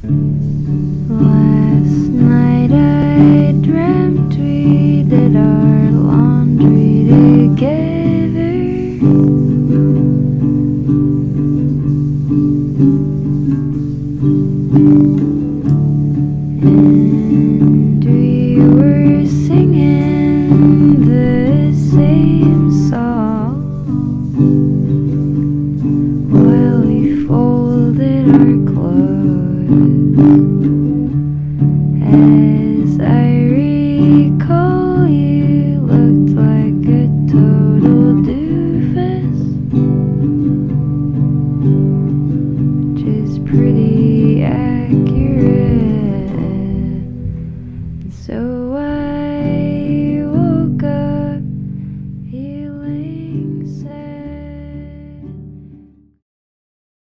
Last night I dreamt we did our laundry together, and we were singing the same song while we folded our clothes. As I recall, you looked like a total doofus, which is pretty accurate.